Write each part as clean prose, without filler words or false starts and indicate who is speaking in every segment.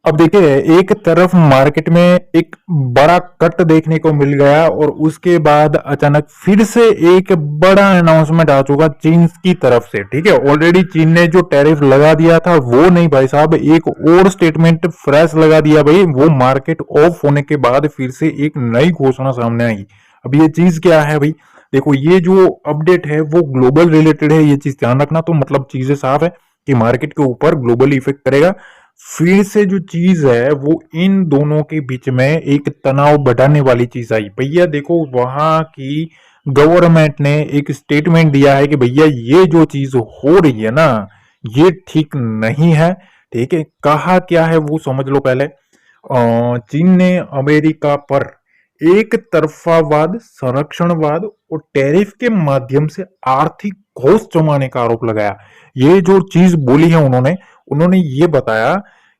Speaker 1: अब देखिए, एक तरफ मार्केट में एक बड़ा कट देखने को मिल गया और उसके बाद अचानक फिर से एक बड़ा अनाउंसमेंट आ चुका चीन की तरफ से। ठीक है, ऑलरेडी चीन ने जो टैरिफ लगा दिया था वो नहीं भाई साहब, एक और स्टेटमेंट फ्रेश लगा दिया भाई। वो मार्केट ऑफ होने के बाद फिर से एक नई घोषणा सामने आई। अब ये चीज क्या है भाई? देखो, ये जो अपडेट है वो ग्लोबल रिलेटेड है, ये चीज ध्यान रखना। तो मतलब चीजें साफ है कि मार्केट के ऊपर ग्लोबली इफेक्ट करेगा। फिर से जो चीज है वो इन दोनों के बीच में एक तनाव बढ़ाने वाली चीज आई। भैया देखो, वहां की गवर्नमेंट ने एक स्टेटमेंट दिया है कि भैया ये जो चीज हो रही है ना, ये ठीक नहीं है। ठीक है, कहा क्या है वो समझ लो पहले। चीन ने अमेरिका पर एक तरफावाद, संरक्षणवाद और टैरिफ के माध्यम से आर्थिक घोष जमाने का आरोप लगाया। ये जो चीज बोली है उन्होंने उन्होंने ये बताया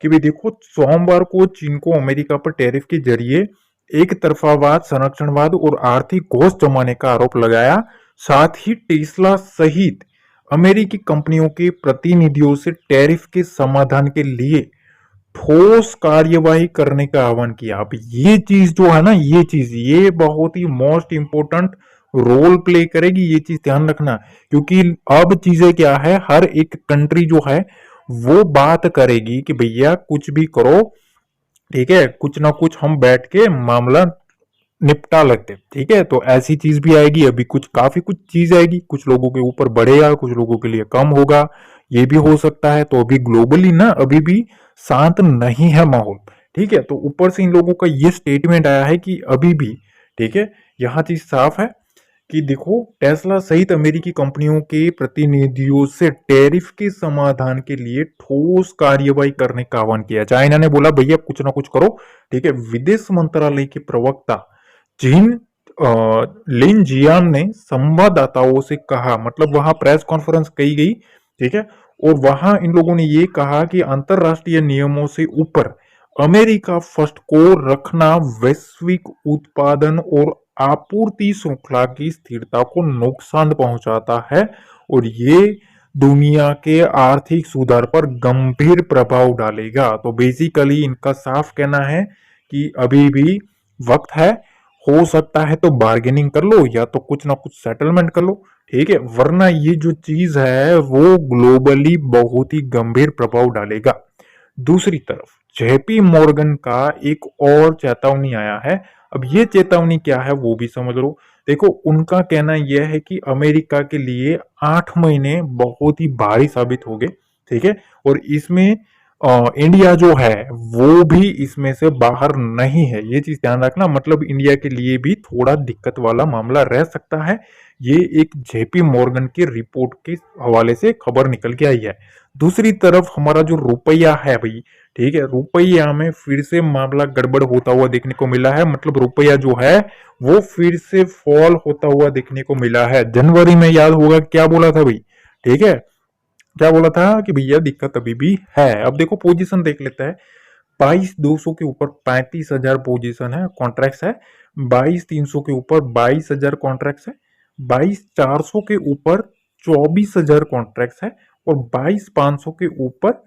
Speaker 1: कि भाई देखो, सोमवार को चीन को अमेरिका पर टैरिफ के जरिए एक तरफावाद, संरक्षणवाद और आर्थिक घोष जमाने का आरोप लगाया। साथ ही टेस्ला सहित अमेरिकी कंपनियों के प्रतिनिधियों से टैरिफ के समाधान के लिए ठोस कार्यवाही करने का आह्वान किया। अब ये चीज जो है ना, ये बहुत ही मोस्ट इंपोर्टेंट रोल प्ले करेगी, ये चीज ध्यान रखना। क्योंकि अब चीजें क्या है, हर एक कंट्री जो है वो बात करेगी कि भैया कुछ भी करो, ठीक है, कुछ ना कुछ हम बैठ के मामला निपटा लगते। ठीक है, तो ऐसी चीज भी आएगी। अभी काफी कुछ चीज आएगी, कुछ लोगों के ऊपर बढ़ेगा, कुछ लोगों के लिए कम होगा, ये भी हो सकता है। तो अभी ग्लोबली ना अभी भी शांत नहीं है माहौल। ठीक है, तो ऊपर से इन लोगों का ये स्टेटमेंट आया है कि अभी भी, ठीक है, यहाँ चीज साफ है कि देखो, टेस्ला सहित अमेरिकी कंपनियों के प्रतिनिधियों से टैरिफ के समाधान के लिए ठोस कार्यवाही करने का आह्वान किया। चाइना ने बोला भैया कुछ ना कुछ करो। ठीक है, विदेश मंत्रालय के प्रवक्ता जिन लिन जियान ने संवाददाताओं से कहा, मतलब वहां प्रेस कॉन्फ्रेंस की गई। ठीक है, और वहां इन लोगों ने ये कहा कि अंतरराष्ट्रीय नियमों से ऊपर अमेरिका फर्स्ट को रखना वैश्विक उत्पादन और आपूर्ति श्रृंखला की स्थिरता को नुकसान पहुंचाता है और ये दुनिया के आर्थिक सुधार पर गंभीर प्रभाव डालेगा। तो बेसिकली इनका साफ कहना है कि अभी भी वक्त है, हो सकता है तो बार्गेनिंग कर लो या तो कुछ ना कुछ सेटलमेंट कर लो। ठीक है, वरना ये जो चीज है वो ग्लोबली बहुत ही गंभीर प्रभाव डालेगा। दूसरी तरफ जेपी मॉर्गन का एक और चेतावनी आया है। अब ये चेतावनी क्या है वो भी समझ लो। देखो, उनका कहना यह है कि अमेरिका के लिए 8 महीने बहुत ही भारी साबित हो गए। ठीक है, और इसमें इंडिया जो है वो भी इसमें से बाहर नहीं है, ये चीज ध्यान रखना। मतलब इंडिया के लिए भी थोड़ा दिक्कत वाला मामला रह सकता है। ये एक जेपी मॉर्गन की रिपोर्ट के हवाले से खबर निकल के आई है। दूसरी तरफ हमारा जो रुपया है भाई, ठीक है, रुपया में फिर से मामला गड़बड़ होता हुआ देखने को मिला है। मतलब रुपया जो है वो फिर से फॉल होता हुआ देखने को मिला है। जनवरी में याद होगा क्या बोला था भाई? ठीक है, क्या बोला था कि भैया दिक्कत अभी भी है। अब देखो पोजीशन देख लेता है। 22,200 के ऊपर 35,000 पोजीशन है, कॉन्ट्रैक्ट है। 22,300 के ऊपर 22,000 कॉन्ट्रैक्ट है। 22,400 के ऊपर 24,000 कॉन्ट्रैक्ट है और 22,500 के ऊपर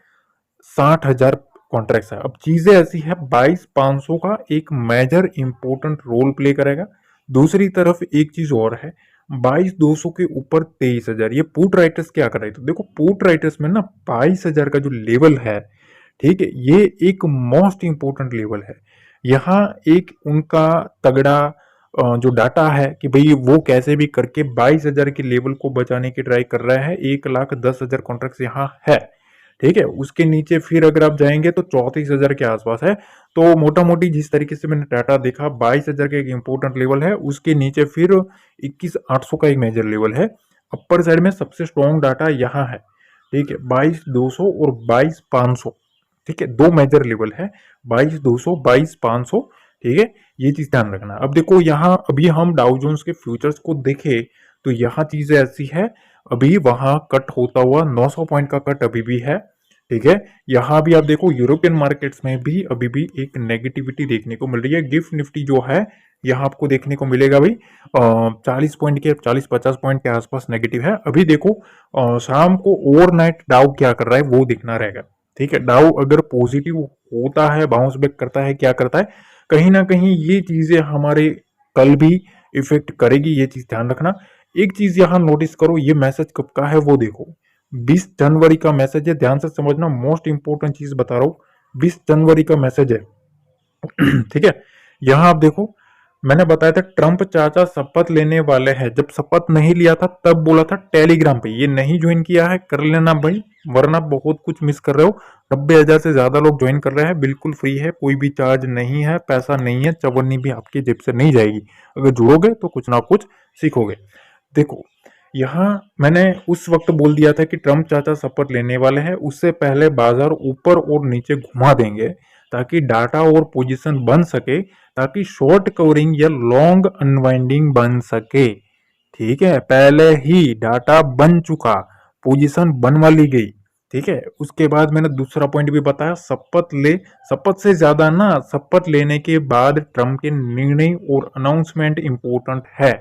Speaker 1: 60,000 कॉन्ट्रैक्ट है। अब चीजें ऐसी है, 22,500 का एक मेजर इंपॉर्टेंट रोल प्ले करेगा। दूसरी तरफ एक चीज और है, 22,200 के ऊपर 23,000। ये पुट राइटर्स क्या कर रहे थे? देखो, पुट राइटर्स में ना 22,000 का जो लेवल है, ठीक है, ये एक मोस्ट इंपॉर्टेंट लेवल है। यहाँ एक उनका तगड़ा जो डाटा है कि भाई वो कैसे भी करके 22,000 के लेवल को बचाने की ट्राई कर रहा है। 1,10,000 कॉन्ट्रैक्ट यहाँ है। ठीक है, उसके नीचे फिर अगर आप जाएंगे तो 34,000 के आसपास है। तो मोटा मोटी जिस तरीके से मैंने डाटा देखा, 22,000 का एक इंपॉर्टेंट लेवल है, उसके नीचे फिर 21,800 का एक मेजर लेवल है। अपर साइड में सबसे स्ट्रॉन्ग डाटा यहाँ है। ठीक है, 22,200 और 22,500। ठीक है, दो मेजर लेवल है, 22,200, 22,500। ठीक है, ये चीज ध्यान रखना। अब देखो यहाँ, अभी हम डाउ जोन्स के फ्यूचर्स को देखें तो यहाँ चीजें ऐसी है, अभी वहां कट होता हुआ 900 पॉइंट का कट अभी भी है। ठीक है, यहाँ भी आप देखो यूरोपियन मार्केट्स में भी अभी भी एक नेगेटिविटी देखने को मिल रही है। गिफ्ट निफ्टी जो है यहाँ आपको देखने को मिलेगा भाई 40 पॉइंट के, 40-50 पॉइंट के आसपास नेगेटिव है। अभी देखो शाम को ओवरनाइट डाउ क्या कर रहा है वो देखना रहेगा। ठीक है, डाउ अगर पॉजिटिव होता है, बाउंस बैक करता है, क्या करता है, कहीं ना कहीं ये चीजें हमारे कल भी इफेक्ट करेगी, ये चीज ध्यान रखना। एक चीज यहां नोटिस करो, ये मैसेज कब का है वो देखो, 20 जनवरी का मैसेज है, ध्यान से समझना, मोस्ट इंपोर्टेंट चीज बता रहा हूं, 20 जनवरी का मैसेज है। ठीक है, यहां आप देखो, मैंने बताया था ट्रंप चाचा शपथ लेने वाले हैं, जब शपथ नहीं लिया था तब बोला था टेलीग्राम पे, ये नहीं ज्वाइन किया है कर लेना भाई, वरना बहुत कुछ मिस कर रहे हो। 90,000 से ज्यादा लोग ज्वाइन कर रहे हैं, बिल्कुल फ्री है, कोई भी चार्ज नहीं है, पैसा नहीं है, चवन्नी भी आपकी जेब से नहीं जाएगी, अगर जुड़ोगे तो कुछ ना कुछ सीखोगे। देखो, यहाँ मैंने उस वक्त बोल दिया था कि ट्रम्प चाचा शपथ लेने वाले हैं, उससे पहले बाजार ऊपर और नीचे घुमा देंगे ताकि डाटा और पोजीशन बन सके, ताकि शॉर्ट कवरिंग या लॉन्ग अनवाइंडिंग बन सके। ठीक है, पहले ही डाटा बन चुका, पोजीशन बनवा ली गई। ठीक है, उसके बाद मैंने दूसरा पॉइंट भी बताया, शपथ से ज्यादा ना, शपथ लेने के बाद ट्रम्प के निर्णय और अनाउंसमेंट इंपॉर्टेंट है,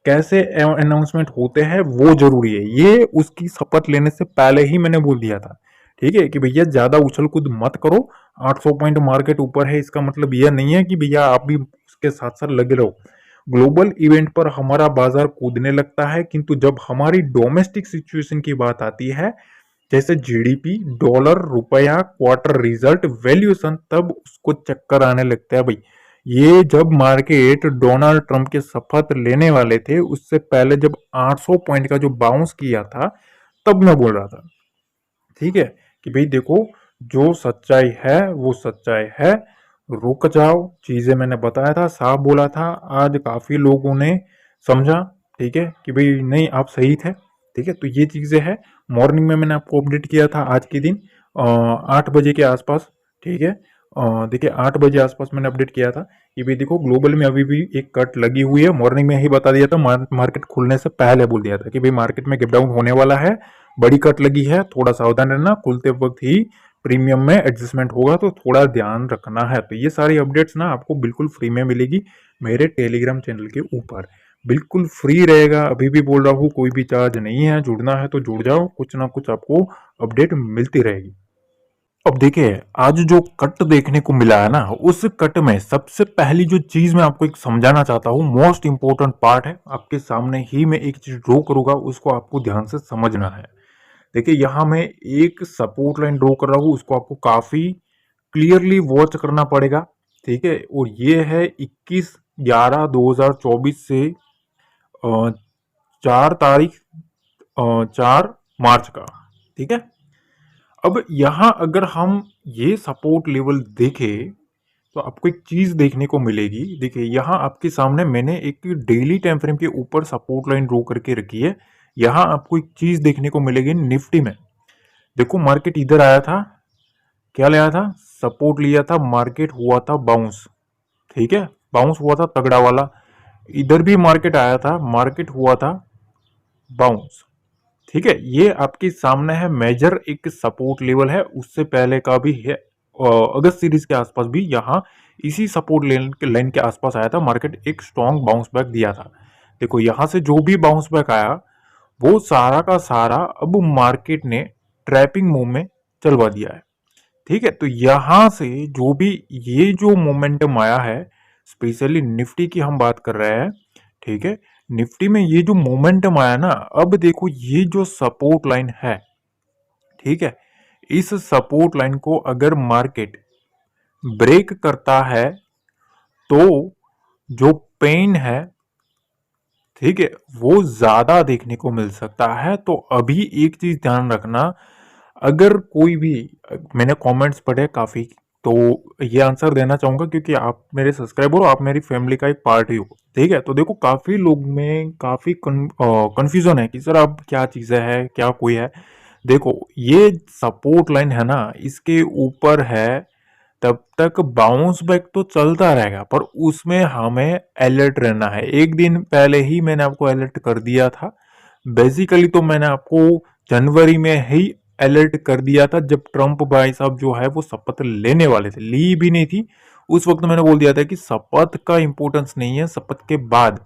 Speaker 1: कैसे अनाउंसमेंट होते हैं वो जरूरी है, ये उसकी शपथ लेने से पहले ही मैंने बोल दिया था। ठीक है, कि भैया ज्यादा उछल कूद मत करो, 800 पॉइंट मार्केट ऊपर है, इसका मतलब यह नहीं है कि भैया आप भी उसके साथ साथ लगे रहो। ग्लोबल इवेंट पर हमारा बाजार कूदने लगता है, किंतु जब हमारी डोमेस्टिक सिचुएशन की बात आती है, जैसे जीडीपी, डॉलर, रुपया, क्वार्टर रिजल्ट, वैल्यूएशन, तब उसको चक्कर आने लगता है भाई। ये जब मार्केट डोनाल्ड ट्रंप के शपथ लेने वाले थे, उससे पहले जब 800 पॉइंट का जो बाउंस किया था, तब मैं बोल रहा था, ठीक है, कि भाई देखो, जो सच्चाई है वो सच्चाई है, रुक जाओ, चीजें मैंने बताया था, साफ बोला था, आज काफी लोगों ने समझा। ठीक है, कि भाई नहीं आप सही थे। ठीक है, तो ये चीजें हैं, मॉर्निंग में मैंने आपको अपडेट किया था आज के दिन 8 बजे के आसपास। ठीक है, देखिए 8 बजे आसपास मैंने अपडेट किया था कि भाई देखो, ग्लोबल में अभी भी एक कट लगी हुई है, मॉर्निंग में ही बता दिया था, मार्केट खुलने से पहले बोल दिया था कि भाई मार्केट में गिव डाउन होने वाला है, बड़ी कट लगी है, थोड़ा सावधान रहना, खुलते वक्त ही प्रीमियम में एडजस्टमेंट होगा, तो थोड़ा ध्यान रखना है। तो ये सारी अपडेट्स ना आपको बिल्कुल फ्री में मिलेगी मेरे टेलीग्राम चैनल के ऊपर, बिल्कुल फ्री रहेगा, अभी भी बोल रहा हूँ, कोई भी चार्ज नहीं है, जुड़ना है तो जुड़ जाओ, कुछ ना कुछ आपको अपडेट मिलती रहेगी। अब देखिए, आज जो कट देखने को मिला है ना, उस कट में सबसे पहली जो चीज मैं आपको एक समझाना चाहता हूँ, मोस्ट इंपोर्टेंट पार्ट है, आपके सामने ही मैं एक चीज ड्रॉ करूंगा, उसको आपको ध्यान से समझना है। देखिए, यहां मैं एक सपोर्ट लाइन ड्रॉ कर रहा हूं, उसको आपको काफी क्लियरली वॉच करना पड़ेगा। ठीक है, और ये है 21/11/2024 से 4 तारीख 4 मार्च का। ठीक है, अब यहां अगर हम ये सपोर्ट लेवल देखें, तो आपको एक चीज देखने को मिलेगी। देखिए, यहां आपके सामने मैंने एक डेली टाइम फ्रेम के ऊपर सपोर्ट लाइन ड्रॉ करके रखी है, यहां आपको एक चीज देखने को मिलेगी निफ्टी में। देखो, मार्केट इधर आया था, क्या लिया था, सपोर्ट लिया था, मार्केट हुआ था बाउंस। ठीक है, बाउंस हुआ था तगड़ा वाला, इधर भी मार्केट आया था, मार्केट हुआ था बाउंस। ठीक है, ये आपके सामने है, मेजर एक सपोर्ट लेवल है, उससे पहले का भी है, अगस्त सीरीज के आसपास भी यहाँ इसी सपोर्ट लाइन के आसपास आया था, मार्केट एक स्ट्रॉन्ग बाउंस बैक दिया था। देखो, यहां से जो भी बाउंस बैक आया, वो सारा का सारा अब मार्केट ने ट्रैपिंग मूव में चलवा दिया है। ठीक है, तो यहां से जो भी ये जो मोमेंटम आया है, स्पेशली निफ्टी की हम बात कर रहे हैं। ठीक है, निफ्टी में ये जो मोमेंटम आया ना, अब देखो ये जो सपोर्ट लाइन है, ठीक है, इस सपोर्ट लाइन को अगर मार्केट ब्रेक करता है, तो जो पेन है, ठीक है, वो ज्यादा देखने को मिल सकता है। तो अभी एक चीज ध्यान रखना, अगर कोई भी, मैंने कमेंट्स पढ़े काफी, तो ये आंसर देना चाहूंगा क्योंकि आप मेरे सब्सक्राइबर हो, आप मेरी फैमिली का एक पार्ट ही हो। ठीक है, तो देखो, काफी लोग में काफी कंफ्यूजन है कि सर अब क्या चीजें है, क्या कोई है। देखो, ये सपोर्ट लाइन है ना, इसके ऊपर है, तब तक बाउंस बैक तो चलता रहेगा, पर उसमें हमें अलर्ट रहना है। एक दिन पहले ही मैंने आपको अलर्ट कर दिया था, बेसिकली तो मैंने आपको जनवरी में ही अलर्ट कर दिया था, जब ट्रंप भाई साहब जो है वो शपथ लेने वाले थे, ली भी नहीं थी। उस वक्त मैंने बोल दिया था कि शपथ का इंपॉर्टेंस नहीं है, शपथ के बाद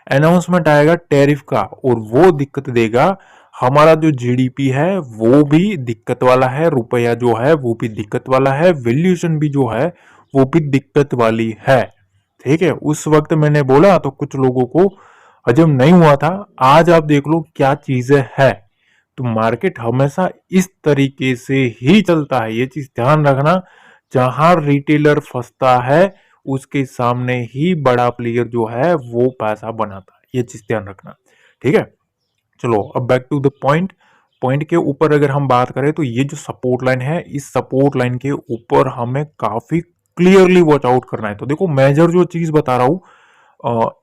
Speaker 1: अनाउंसमेंट आएगा टैरिफ का, और वो दिक्कत देगा हमारा जो जीडीपी है वो भी दिक्कत वाला है, रुपया जो है वो भी दिक्कत वाला है, वैल्यूएशन भी जो है वो भी दिक्कत वाली है। ठीक है, उस वक्त मैंने बोला तो कुछ लोगों को हजम नहीं हुआ था। आज आप देख लो क्या चीजें है। तो मार्केट हमेशा इस तरीके से ही चलता है, ये चीज ध्यान रखना। जहां रिटेलर फंसता है उसके सामने ही बड़ा प्लेयर जो है वो पैसा बनाता है, ये चीज ध्यान रखना। ठीक है, चलो अब back to the point. Point के ऊपर अगर हम बात करें तो ये जो सपोर्ट लाइन है, इस सपोर्ट लाइन के ऊपर हमें काफी क्लियरली वॉच आउट करना है। तो देखो मेजर जो चीज बता रहा हूं,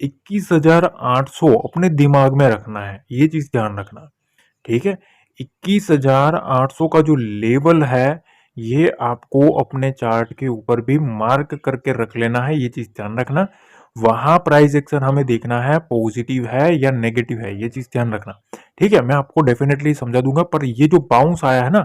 Speaker 1: 21,800 अपने दिमाग में रखना है, ये चीज ध्यान रखना। ठीक है, 21,800 का जो लेवल है ये आपको अपने चार्ट के ऊपर भी मार्क करके रख लेना है, ये चीज ध्यान रखना। वहां प्राइस एक्शन हमें देखना है पॉजिटिव है या नेगेटिव है, ये चीज ध्यान रखना। ठीक है, मैं आपको डेफिनेटली समझा दूंगा, पर ये जो बाउंस आया है ना,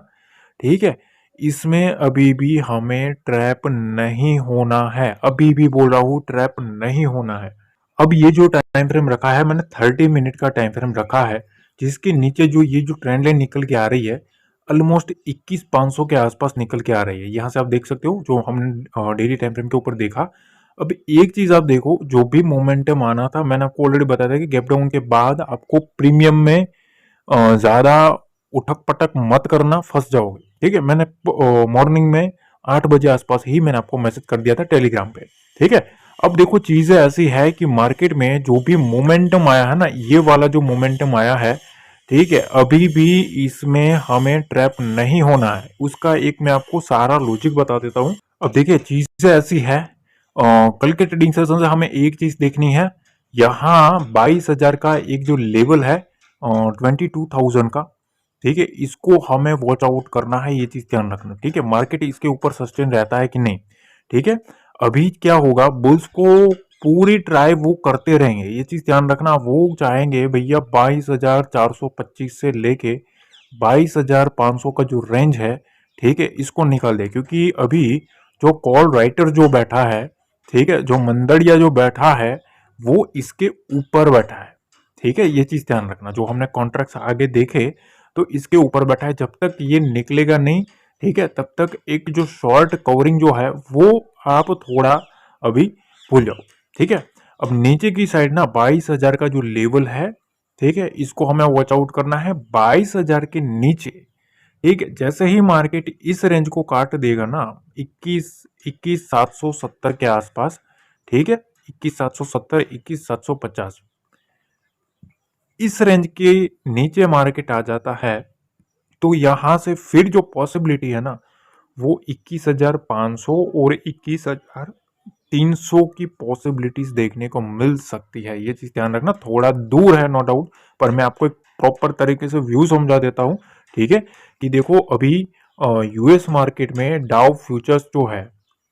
Speaker 1: ठीक है, इसमें अभी भी हमें ट्रैप नहीं होना है, अभी भी बोल रहा हूं ट्रैप नहीं होना है। अब ये जो टाइम फ्रेम रखा है मैंने 30 मिनट का टाइम फ्रेम रखा है, जिसके नीचे जो ये जो ट्रेंड लाइन निकल के आ रही है ऑलमोस्ट 21,500 के आसपास निकल के आ रही है। यहाँ से आप देख सकते हो जो हमने डेली टाइम फ्रेम के ऊपर देखा। अब एक चीज आप देखो, जो भी मोमेंटम आना था मैंने आपको ऑलरेडी बताया था कि गैप डाउन के बाद आपको प्रीमियम में ज्यादा उठक पटक मत करना, फंस जाओगे। ठीक है, मैंने मॉर्निंग में 8 बजे आसपास ही मैंने आपको मैसेज कर दिया था टेलीग्राम पे। ठीक है, अब देखो चीजें ऐसी है कि मार्केट में जो भी मोमेंटम आया है ना, ये वाला जो मोमेंटम आया है, ठीक है, अभी भी इसमें हमें ट्रैप नहीं होना है। उसका एक मैं आपको सारा लॉजिक बता देता हूं। अब देखिए चीजें ऐसी है, कल के ट्रेडिंग सेशन से हमें एक चीज देखनी है। यहाँ 22,000 का एक जो लेवल है, 22,000 का, ठीक है, इसको हमें वॉच आउट करना है, ये चीज ध्यान रखना। ठीक है, मार्केट इसके ऊपर सस्टेन रहता है कि नहीं। ठीक है, अभी क्या होगा, बुल्स को पूरी ट्राई वो करते रहेंगे, ये चीज ध्यान रखना। वो चाहेंगे भैया 22,425 से लेके 22,500 का जो रेंज है, ठीक है, इसको निकाल दे। क्योंकि अभी जो कॉल राइटर जो बैठा है, ठीक है, जो मंदड़िया जो बैठा है वो इसके ऊपर बैठा है। ठीक है, ये चीज ध्यान रखना। जो हमने कॉन्ट्रैक्ट्स आगे देखे तो इसके ऊपर बैठा है, जब तक ये निकलेगा नहीं, ठीक है, तब तक एक जो शॉर्ट कवरिंग जो है वो आप थोड़ा अभी भूल जाओ। ठीक है, अब नीचे की साइड ना 22,000 का जो लेवल है, ठीक है, इसको हमें वॉच आउट करना है 22,000 के नीचे। ठीक है, जैसे ही मार्केट इस रेंज को काट देगा ना, 21,770 के आसपास, ठीक है, 21,770 21,750, इस रेंज के नीचे मार्केट आ जाता है तो यहां से फिर जो पॉसिबिलिटी है ना, वो 21,500 और 21,300 की पॉसिबिलिटीज देखने को मिल सकती है। ये चीज ध्यान रखना, थोड़ा दूर है नो डाउट, पर मैं आपको एक प्रॉपर तरीके से व्यू समझा देता हूं। ठीक है, कि देखो अभी यूएस मार्केट में डाउ फ्यूचर्स जो है,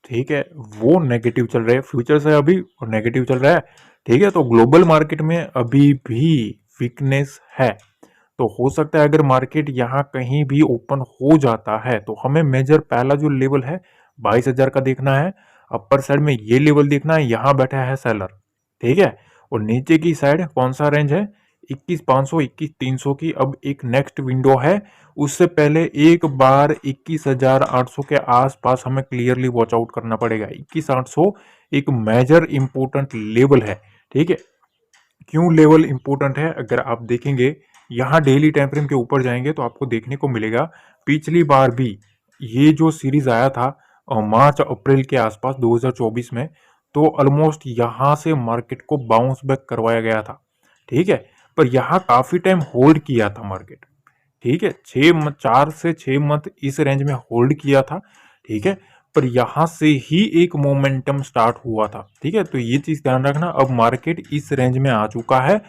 Speaker 1: ठीक है, वो नेगेटिव चल रहे हैं, फ्यूचर्स है अभी और नेगेटिव चल रहा है। ठीक है, तो ग्लोबल मार्केट में अभी भी वीकनेस है। तो हो सकता है अगर मार्केट यहाँ कहीं भी ओपन हो जाता है तो हमें मेजर पहला जो लेवल है 22,000 का देखना है। अपर साइड में ये लेवल देखना है, यहाँ बैठा है सेलर। ठीक है, और नीचे की साइड कौन सा रेंज है, 21,500 21,300 की अब एक नेक्स्ट विंडो है। उससे पहले एक बार 21,800 के आसपास हमें क्लियरली वॉच आउट करना पड़ेगा। 21,800 एक मेजर इंपोर्टेंट लेवल है। ठीक है, क्यों लेवल इंपोर्टेंट है, अगर आप देखेंगे यहाँ डेली टाइम फ्रेम के ऊपर जाएंगे तो आपको देखने को मिलेगा पिछली बार भी ये जो सीरीज आया था मार्च अप्रैल के आसपास 2024 में, तो ऑलमोस्ट यहाँ से मार्केट को बाउंस बैक करवाया गया था। ठीक है, पर यहाँ काफी टाइम होल्ड किया था मार्केट। ठीक है, 4 से 6 मंथ इस रेंज में होल्ड किया था। ठीक है, पर यहां से ही एक मोमेंटम स्टार्ट हुआ था। ठीक है, तो ये चीज ध्यान रखना। अब मार्केट इस रेंज में आ चुका है,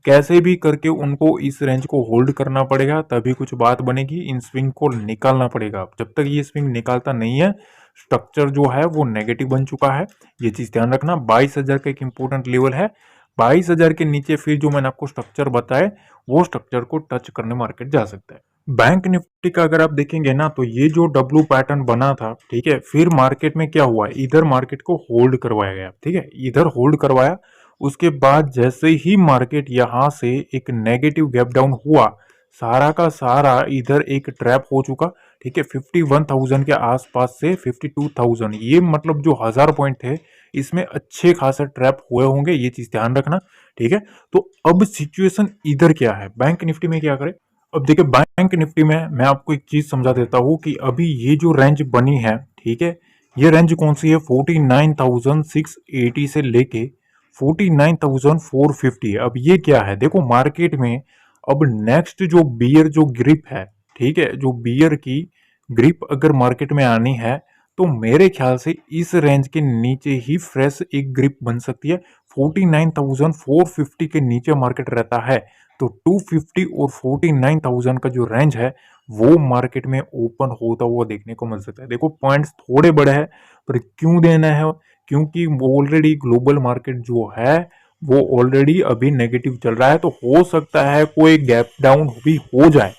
Speaker 1: कैसे भी करके उनको इस रेंज को होल्ड करना पड़ेगा, तभी कुछ बात बनेगी। इन स्विंग को निकालना पड़ेगा, जब तक ये स्विंग निकालता नहीं है स्ट्रक्चर जो है वो नेगेटिव बन चुका है। ये चीज ध्यान रखना। 22,000 का एक इंपॉर्टेंट लेवल है, 22,000 के नीचे फिर जो मैंने आपको स्ट्रक्चर बताए वो स्ट्रक्चर को टच करने मार्केट जा सकता है। बैंक निफ्टी का अगर आप देखेंगे ना, तो ये जो डब्लू पैटर्न बना था, ठीक है, फिर मार्केट में क्या हुआ, इधर मार्केट को होल्ड करवाया गया। ठीक है, इधर होल्ड करवाया, उसके बाद जैसे ही मार्केट यहां से एक नेगेटिव गैप डाउन हुआ, सारा का सारा इधर एक ट्रैप हो चुका। ठीक है, 51,000 के आसपास से 52,000, ये मतलब जो 1000 पॉइंट थे इसमें अच्छे खासे ट्रैप हुए होंगे, ये चीज ध्यान रखना। ठीक है, तो अब सिचुएशन इधर क्या है, बैंक निफ्टी में क्या करें। अब देखिए बैंक निफ्टी में मैं आपको एक चीज समझा देता हूं कि अभी ये जो रेंज बनी है, ठीक है, ये रेंज कौन सी है, 49,680 से लेके 49,450। अब ये क्या है, देखो मार्केट में अब नेक्स्ट जो बियर जो ग्रिप है, ठीक है, जो बियर की ग्रिप अगर मार्केट में आनी है तो मेरे ख्याल से इस रेंज के नीचे ही फ्रेश एक ग्रिप बन सकती है। 49,450 के नीचे मार्केट रहता है तो 250 और 49,000 का जो रेंज है वो मार्केट में ओपन होता हुआ देखने को मिल सकता है। देखो पॉइंट्स थोड़े बड़े हैं पर क्यों देना है, क्योंकि ऑलरेडी ग्लोबल मार्केट जो है वो ऑलरेडी अभी नेगेटिव चल रहा है, तो हो सकता है कोई गैप डाउन भी हो जाए।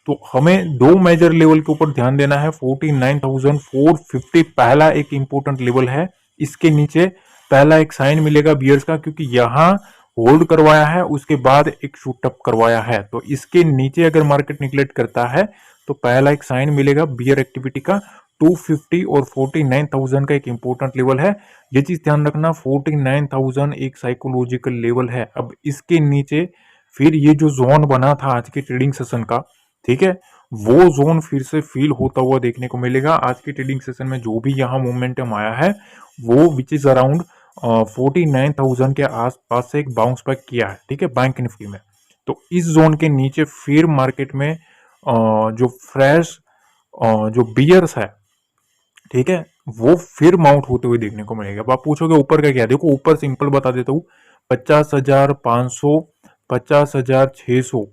Speaker 1: तो हमें दो मेजर लेवल के ऊपर ध्यान देना है। 49,450 पहला एक इंपॉर्टेंट लेवल है, इसके नीचे पहला एक साइन मिलेगा बियर्स का, क्योंकि यहां होल्ड करवाया है उसके बाद एक शूट अप करवाया है, तो इसके नीचे अगर मार्केट निगलेक्ट करता है तो पहला एक साइन मिलेगा बियर एक्टिविटी का। 250 और 49,000 का एक इंपॉर्टेंट लेवल है, ये चीज ध्यान रखना। 49,000 एक साइकोलॉजिकल लेवल है। अब इसके नीचे फिर ये जो जोन बना था आज के ट्रेडिंग सेशन का, ठीक है, वो जोन फिर से फील होता हुआ देखने को मिलेगा। आज के ट्रेडिंग सेशन में जो भी यहाँ मोमेंटम आया है वो विच इज अराउंड 49,000 के आसपास से एक बाउंस बैक किया है, ठीक है, बैंक निफ्टी में। तो इस जोन के नीचे फिर मार्केट में जो फ्रेश जो बियर्स है, ठीक है, वो फिर माउंट होते हुए देखने को मिलेगा। अब आप पूछोगे ऊपर का क्या, देखो ऊपर सिंपल बता देता हूँ, 50,500, 50,600,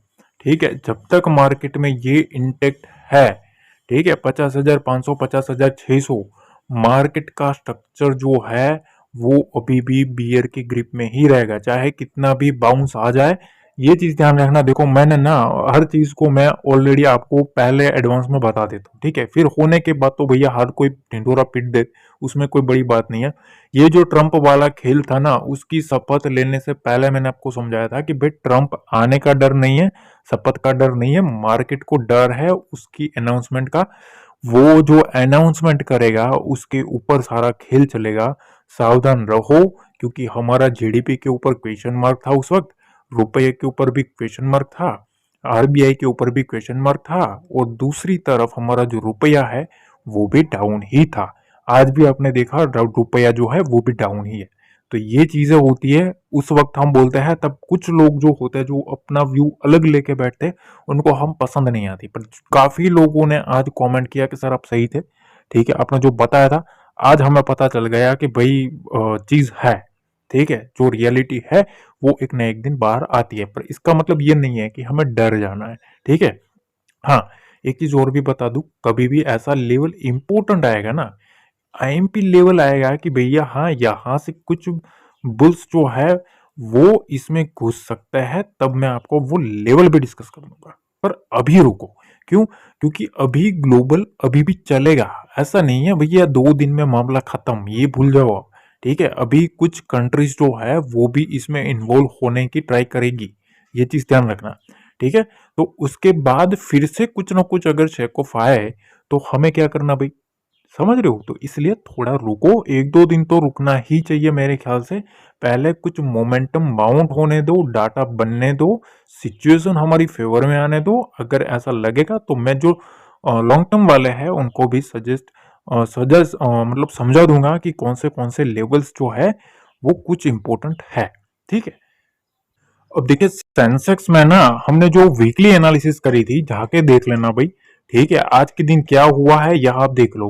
Speaker 1: ठीक है, जब तक मार्केट में ये इंटेक्ट है, ठीक है, 50,500, 50,600 मार्केट का स्ट्रक्चर जो है वो अभी भी बियर की ग्रिप में ही रहेगा, चाहे कितना भी बाउंस आ जाए। ये चीज ध्यान रखना। देखो मैंने ना हर चीज को मैं ऑलरेडी आपको पहले एडवांस में बता देता हूँ, ठीक है, फिर होने के बाद तो भैया हर कोई ढिंडोरा पीट दे, उसमें कोई बड़ी बात नहीं है। ये जो ट्रंप वाला खेल था ना, उसकी शपथ लेने से पहले मैंने आपको समझाया था कि भाई ट्रंप आने का डर नहीं है, शपथ का डर नहीं है, मार्केट को डर है उसकी अनाउंसमेंट का। वो जो अनाउंसमेंट करेगा उसके ऊपर सारा खेल चलेगा। सावधान रहो, क्योंकि हमारा जीडीपी के ऊपर क्वेश्चन मार्क था उस वक्त, रुपये के ऊपर भी क्वेश्चन मार्क था, आरबीआई के ऊपर भी क्वेश्चन मार्क था, और दूसरी तरफ हमारा जो रुपया है वो भी डाउन ही था। आज भी आपने देखा रुपया जो है वो भी डाउन ही है। तो ये चीजें होती है, उस वक्त हम बोलते हैं, तब कुछ लोग जो होते हैं जो अपना व्यू अलग लेके बैठते हैं उनको हम पसंद नहीं आती, पर काफी लोगों ने आज कमेंट किया कि सर आप सही थे, ठीक है, आपने जो बताया था आज हमें पता चल गया कि भाई चीज है, ठीक है, जो रियलिटी है वो एक न एक दिन बाहर आती है, पर इसका मतलब ये नहीं है कि हमें डर जाना है, ठीक है। हाँ, एक चीज और भी बता दूं, कभी भी ऐसा लेवल इंपॉर्टेंट आएगा ना, आईएमपी लेवल आएगा कि भैया हाँ यहाँ से कुछ बुल्स जो है वो इसमें घुस सकता है, तब मैं आपको वो लेवल भी डिस्कस कर दूंगा। पर अभी रुको, क्यों, क्योंकि अभी ग्लोबल अभी भी चलेगा, ऐसा नहीं है भैया 2 दिन में मामला खत्म, ये भूल जाओ आप, ठीक है। अभी कुछ कंट्रीज जो है वो भी इसमें इन्वॉल्व होने की ट्राई करेगी, ये चीज ध्यान रखना, ठीक है। तो उसके बाद फिर से कुछ ना कुछ अगर शेक ऑफ आए तो हमें क्या करना भाई, समझ रहे हो। तो इसलिए थोड़ा रुको, 1-2 दिन तो रुकना ही चाहिए मेरे ख्याल से। पहले कुछ मोमेंटम माउंट होने दो, डाटा बनने दो, सिचुएशन हमारी फेवर में आने दो। अगर ऐसा लगेगा तो मैं जो लॉन्ग टर्म वाले हैं उनको भी सजेस्ट मतलब समझा दूंगा कि कौन से लेवल्स जो है वो कुछ इंपॉर्टेंट है, ठीक है। अब देखिए सेंसेक्स में ना हमने जो वीकली एनालिसिस करी थी, जाके देख लेना भाई, ठीक है, आज के दिन क्या हुआ है यह आप देख लो,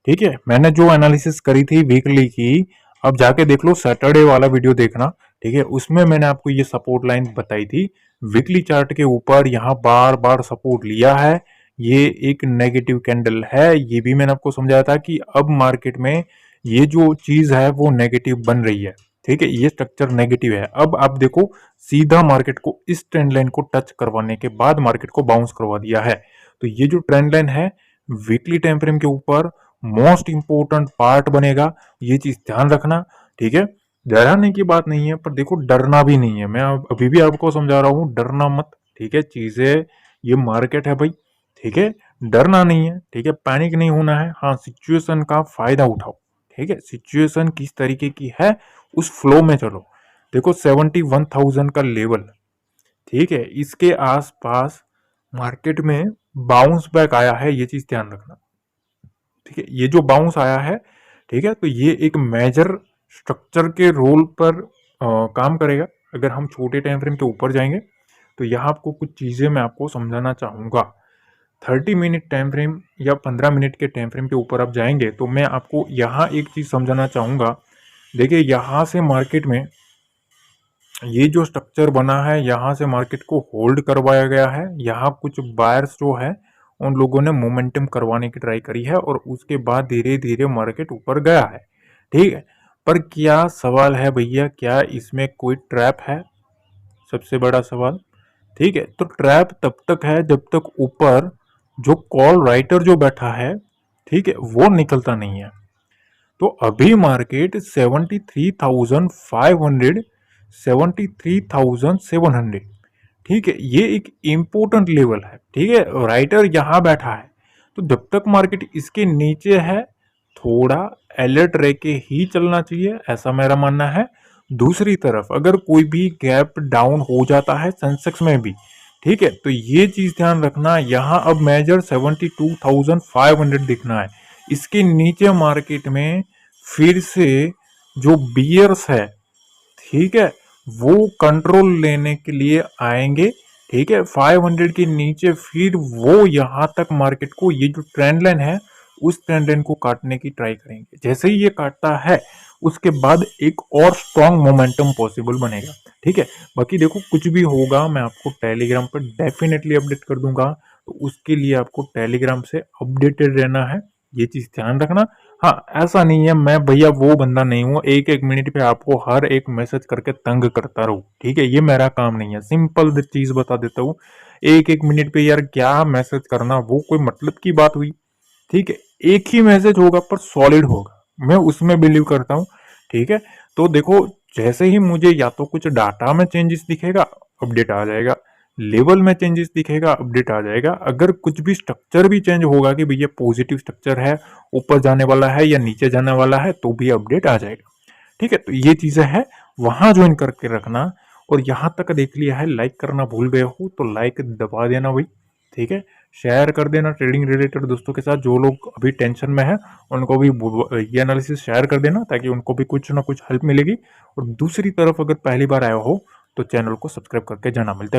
Speaker 1: ठीक है। मैंने जो एनालिसिस करी थी वीकली की, अब जाके देख लो, सैटरडे वाला वीडियो देखना, ठीक है, उसमें मैंने आपको ये सपोर्ट लाइन बताई थी। वीकली चार्ट के ऊपर यहाँ बार बार सपोर्ट लिया है, ये एक नेगेटिव कैंडल है, ये भी मैंने आपको समझाया था कि अब मार्केट में ये जो चीज है वो नेगेटिव बन रही है, ठीक है, ये स्ट्रक्चर नेगेटिव है। अब आप देखो सीधा मार्केट को इस ट्रेंड लाइन को टच करवाने के बाद मार्केट को बाउंस करवा दिया है। तो ये जो ट्रेंड लाइन है वीकली टाइम फ्रेम के ऊपर मोस्ट इंपोर्टेंट पार्ट बनेगा, ये चीज ध्यान रखना, ठीक है। डराने की बात नहीं है, पर देखो डरना भी नहीं है, मैं अभी भी आपको समझा रहा हूँ, डरना मत, ठीक है। चीजें ये मार्केट है भाई, ठीक है। डरना नहीं है, ठीक है, पैनिक नहीं होना है। हाँ, सिचुएशन का फायदा उठाओ, ठीक है। सिचुएशन किस तरीके की है उस फ्लो में चलो। देखो 71,000 का लेवल, ठीक है, इसके आसपास मार्केट में बाउंस बैक आया है, ये चीज ध्यान रखना, ठीक है। ये जो बाउंस आया है, ठीक है, तो ये एक मेजर स्ट्रक्चर के रोल पर काम करेगा। अगर हम छोटे टाइम फ्रेम के ऊपर जाएंगे तो यहाँ आपको कुछ चीजें मैं आपको समझाना चाहूंगा। 30 मिनट टाइम फ्रेम या 15 मिनट के टाइम फ्रेम के ऊपर आप जाएंगे तो मैं आपको यहाँ एक चीज समझाना चाहूंगा। देखिए यहाँ से मार्केट में ये जो स्ट्रक्चर बना है, यहाँ से मार्केट को होल्ड करवाया गया है। यहाँ कुछ बायर्स जो है उन लोगों ने मोमेंटम करवाने की ट्राई करी है और उसके बाद धीरे धीरे मार्केट ऊपर गया है, ठीक है। पर क्या सवाल है भैया, क्या इसमें कोई ट्रैप है? सबसे बड़ा सवाल, ठीक है। तो ट्रैप तब तक है जब तक ऊपर जो कॉल राइटर जो बैठा है, ठीक है, वो निकलता नहीं है। तो अभी मार्केट 73,500, 73,700, ठीक है, ये एक इंपॉर्टेंट लेवल है, ठीक है। राइटर यहां बैठा है, तो जब तक मार्केट इसके नीचे है थोड़ा अलर्ट रह के ही चलना चाहिए, ऐसा मेरा मानना है। दूसरी तरफ अगर कोई भी गैप डाउन हो जाता है सेंसेक्स में भी, ठीक है, तो ये चीज ध्यान रखना, यहाँ अब मेजर 72,500 दिखना है। इसके नीचे मार्केट में फिर से जो बियर्स है, ठीक है, वो कंट्रोल लेने के लिए आएंगे, ठीक है। 500 के नीचे फिर वो यहां तक मार्केट को, ये जो ट्रेंड लाइन है उस ट्रेंड लाइन को काटने की ट्राई करेंगे। जैसे ही ये काटता है उसके बाद एक और स्ट्रॉन्ग मोमेंटम पॉसिबल बनेगा, ठीक है। बाकी देखो कुछ भी होगा मैं आपको टेलीग्राम पर डेफिनेटली अपडेट कर दूंगा, तो उसके लिए आपको टेलीग्राम से अपडेटेड रहना है, ये चीज ध्यान रखना। हाँ, ऐसा नहीं है मैं भैया वो बंदा नहीं हूँ एक एक मिनट पे आपको हर एक मैसेज करके तंग करता रहूं, ठीक है, ये मेरा काम नहीं है। सिंपल चीज बता देता हूँ, एक एक मिनट पे यार क्या मैसेज करना, वो कोई मतलब की बात हुई? ठीक है, एक ही मैसेज होगा पर सॉलिड होगा, मैं उसमें बिलीव करता हूँ, ठीक है। तो देखो जैसे ही मुझे या तो कुछ डाटा में चेंजेस दिखेगा अपडेट आ जाएगा, लेवल में चेंजेस दिखेगा अपडेट आ जाएगा। अगर कुछ भी स्ट्रक्चर भी चेंज होगा कि भैया पॉजिटिव स्ट्रक्चर है, ऊपर जाने वाला है या नीचे जाने वाला है, तो भी अपडेट आ जाएगा, ठीक है। तो ये चीजें हैं, वहां ज्वाइन करके रखना। और यहाँ तक देख लिया है, लाइक करना भूल गए हो तो लाइक दबा देना भाई, ठीक है। शेयर कर देना ट्रेडिंग रिलेटेड दोस्तों के साथ, जो लोग अभी टेंशन में है उनको भी ये एनालिसिस शेयर कर देना ताकि उनको भी कुछ ना कुछ हेल्प मिलेगी। और दूसरी तरफ अगर पहली बार आया हो तो चैनल को सब्सक्राइब करके जाना। मिलता है